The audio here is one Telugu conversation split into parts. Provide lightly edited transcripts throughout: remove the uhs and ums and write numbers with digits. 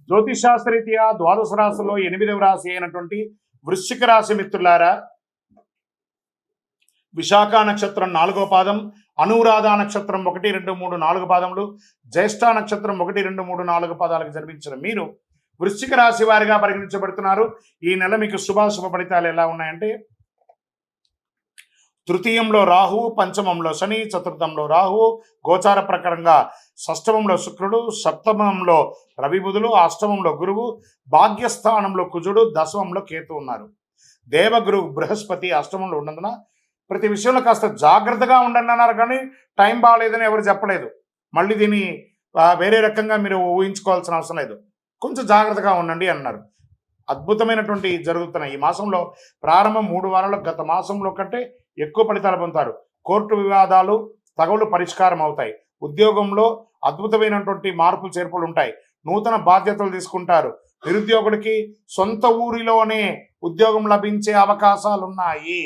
జ్యోతిషాస్త్రరీత్యా ద్వాదశ రాశుల్లో 8వ రాశి అయినటువంటి వృశ్చిక రాశి మిత్రులారా, విశాఖ నక్షత్రం 4వ పాదం, అనురాధ నక్షత్రం 1, 2, 3, 4 పాదములు, జ్యేష్ఠ నక్షత్రం 1, 2, 3, 4 పాదాలకు జన్మించిన మీరు వృశ్చిక రాశి వారిగా పరిగణించబడుతున్నారు. ఈ నెల మీకు శుభాశుభ ఫలితాలు ఎలా ఉన్నాయంటే, తృతీయంలో రాహువు, పంచమంలో శని, చతుర్థంలో రాహువు, గోచార ప్రకారంగా షష్టమంలో శుక్రుడు, సప్తమంలో రవి బుధులు, అష్టమంలో గురువు, భాగ్యస్థానంలో కుజుడు, దశమంలో కేతు ఉన్నారు. దేవగురు బృహస్పతి అష్టమంలో ఉన్నందున ప్రతి విషయంలో కాస్త జాగ్రత్తగా ఉండండి అన్నారు, కానీ టైం బాగాలేదని ఎవరు చెప్పలేదు. మళ్ళీ దీన్ని వేరే రకంగా మీరు ఊహించుకోవాల్సిన అవసరం లేదు, కొంచెం జాగ్రత్తగా ఉండండి అన్నారు. అద్భుతమైనటువంటి జరుగుతున్న ఈ మాసంలో ప్రారంభం 3 వారాలు గత మాసంలో కంటే ఎక్కువ ఫలితాలు పొందుతారు. కోర్టు వివాదాలు తగవులు పరిష్కారం అవుతాయి. ఉద్యోగంలో అద్భుతమైనటువంటి మార్పులు చేర్పులు ఉంటాయి. నూతన బాధ్యతలు తీసుకుంటారు. నిరుద్యోగులకి సొంత ఊరిలోనే ఉద్యోగం లభించే అవకాశాలు ఉన్నాయి.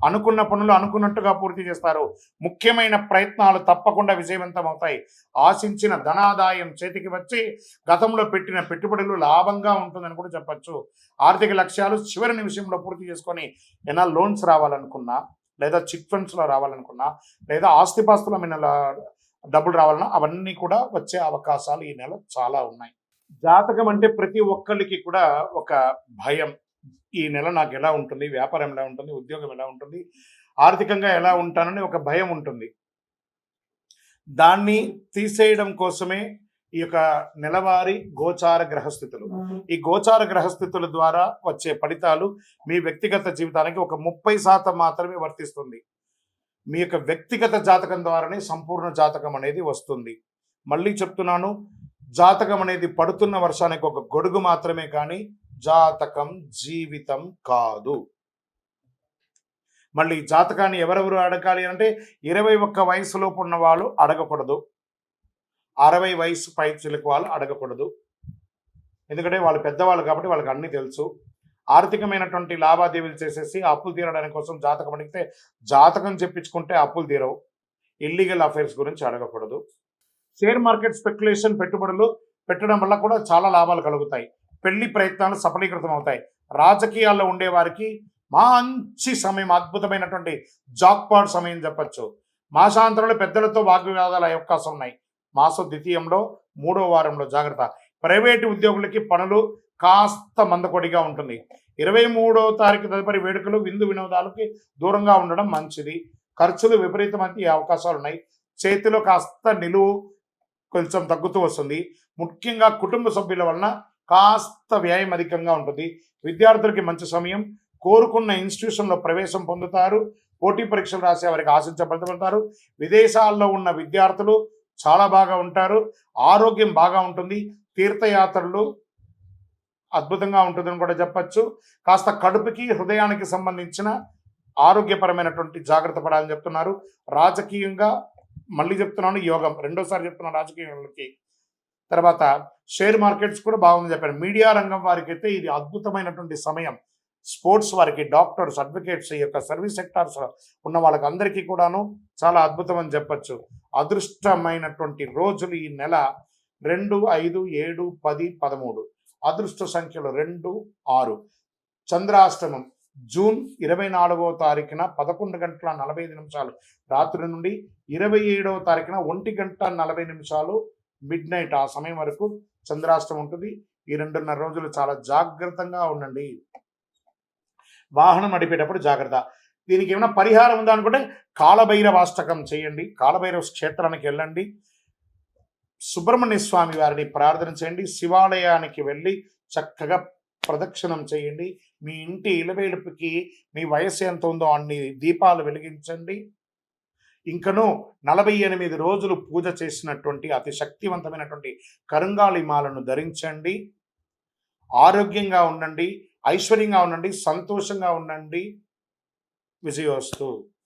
అనుకున్న పనులు అనుకున్నట్టుగా పూర్తి చేస్తారు. ముఖ్యమైన ప్రయత్నాలు తప్పకుండా విజయవంతం అవుతాయి. ఆశించిన ధనాదాయం చేతికి వచ్చి గతంలో పెట్టిన పెట్టుబడులు లాభంగా ఉంటుందని కూడా చెప్పచ్చు. ఆర్థిక లక్ష్యాలు చివరి నిమిషంలో పూర్తి చేసుకొని ఏమైనా లోన్స్ రావాలనుకున్నా, లేదా చిట్ ఫండ్స్లో రావాలనుకున్నా, లేదా ఆస్తిపాస్తుల మీద డబ్బులు రావాలన్నా అవన్నీ కూడా వచ్చే అవకాశాలు ఈ నెల చాలా ఉన్నాయి. జాతకం అంటే ప్రతి ఒక్కరికి కూడా ఒక భయం. ఈ నెల నాకు ఎలా ఉంటుంది, వ్యాపారం ఎలా ఉంటుంది, ఉద్యోగం ఎలా ఉంటుంది, ఆర్థికంగా ఎలా ఉంటానని ఒక భయం ఉంటుంది. దాన్ని తీసేయడం కోసమే ఈ యొక్క నెలవారీ గోచార గ్రహస్థితులు. ఈ గోచార గ్రహస్థితుల ద్వారా వచ్చే ఫలితాలు మీ వ్యక్తిగత జీవితానికి ఒక 30% మాత్రమే వర్తిస్తుంది. మీ యొక్క వ్యక్తిగత జాతకం ద్వారానే సంపూర్ణ జాతకం అనేది వస్తుంది. మళ్ళీ చెప్తున్నాను, జాతకం అనేది పడుతున్న వర్షానికి ఒక గొడుగు మాత్రమే, కానీ జాతకం జీవితం కాదు. మళ్ళీ జాతకాన్ని ఎవరెవరు అడగాలి అంటే 21 వయసులోపు ఉన్న వాళ్ళు అడగకూడదు, 60 వయసు పైచిలకు వాళ్ళు అడగకూడదు. ఎందుకంటే వాళ్ళు పెద్దవాళ్ళు కాబట్టి వాళ్ళకి అన్నీ తెలుసు. ఆర్థికమైనటువంటి లావాదేవీలు చేసేసి అప్పులు తీరడానికి కోసం జాతకం అడిగితే జాతకం చెప్పించుకుంటే అప్పులు తీరవు. ఇల్లీగల్ అఫైర్స్ గురించి అడగకూడదు. షేర్ మార్కెట్ స్పెక్యులేషన్ పెట్టుబడులు పెట్టడం వల్ల కూడా చాలా లాభాలు కలుగుతాయి. పెళ్లి ప్రయత్నాలు సఫలీకృతం అవుతాయి. రాజకీయాల్లో ఉండే వారికి మంచి సమయం, అద్భుతమైనటువంటి జాక్పాట్ సమయం చెప్పచ్చు. మాసాంతరంలో పెద్దలతో వాగ్వివాదాలు అయ్యే అవకాశం ఉన్నాయి. మాసం ద్వితీయంలో 3వ వారంలో జాగ్రత్త. ప్రైవేటు ఉద్యోగులకి పనులు కాస్త మందకొడిగా ఉంటుంది. 23వ తారీఖు తదుపరి వేడుకలు, విందు వినోదాలకి దూరంగా ఉండడం మంచిది. ఖర్చులు విపరీతమైన అవకాశాలు ఉన్నాయి. చేతిలో కాస్త నిలువు కొంచెం తగ్గుతూ వస్తుంది. ముఖ్యంగా కుటుంబ సభ్యుల వలన కాస్త వ్యయం అధికంగా ఉంటుంది. విద్యార్థులకి మంచి సమయం. కోరుకున్న ఇన్స్టిట్యూషన్లో ప్రవేశం పొందుతారు. పోటీ పరీక్షలు రాసే వారికి ఆశించబడతారు. విదేశాల్లో ఉన్న విద్యార్థులు చాలా బాగా ఉంటారు. ఆరోగ్యం బాగా ఉంటుంది. తీర్థయాత్రలు అద్భుతంగా ఉంటుందని కూడా చెప్పచ్చు. కాస్త కడుపుకి హృదయానికి సంబంధించిన ఆరోగ్యపరమైనటువంటి జాగ్రత్త పడాలని చెప్తున్నారు. రాజకీయంగా మళ్ళీ చెప్తున్నాను, యోగం రెండోసారి చెప్తున్నాను రాజకీయాలకి. తర్వాత షేర్ మార్కెట్స్ కూడా బాగుంది చెప్పాను. మీడియా రంగం వారికి అయితే ఇది అద్భుతమైనటువంటి సమయం. స్పోర్ట్స్ వారికి, డాక్టర్స్, అడ్వకేట్స్, ఈ యొక్క సర్వీస్ సెక్టార్స్ ఉన్న వాళ్ళకి అందరికీ కూడాను చాలా అద్భుతం అని చెప్పచ్చు. అదృష్టమైనటువంటి రోజులు ఈ నెల 2, 5, 7, 10, 13. అదృష్ట సంఖ్యలు 2, 6. చంద్రాష్టమం జూన్ 24వ తారీఖున 11:45 రాత్రి నుండి 27వ తారీఖున 1:40 మిడ్ నైట్ ఆ సమయం వరకు చంద్రాష్టమం ఉంటుంది. ఈ 2.5 రోజులు చాలా జాగ్రత్తగా ఉండండి. వాహనం నడిపేటప్పుడు జాగ్రత్త. దీనికి ఏమైనా పరిహారం ఉందా అనుకుంటే కాలభైరవాష్టకం చేయండి. కాలభైరవ క్షేత్రానికి వెళ్ళండి. సుబ్రహ్మణ్య స్వామి వారిని ప్రార్థన చేయండి. శివాలయానికి వెళ్ళి చక్కగా ప్రదక్షిణం చేయండి. మీ ఇంటి ఇలవేలుపుకి మీ వయస్సు ఎంత ఉందో అన్ని దీపాలు వెలిగించండి. ఇంకనూ 48 రోజులు పూజ చేసినటువంటి అతి శక్తివంతమైనటువంటి కరుంగాళి మాలను ధరించండి. ఆరోగ్యంగా ఉండండి, ఐశ్వర్యంగా ఉండండి, సంతోషంగా ఉండండి. విజయోస్తు.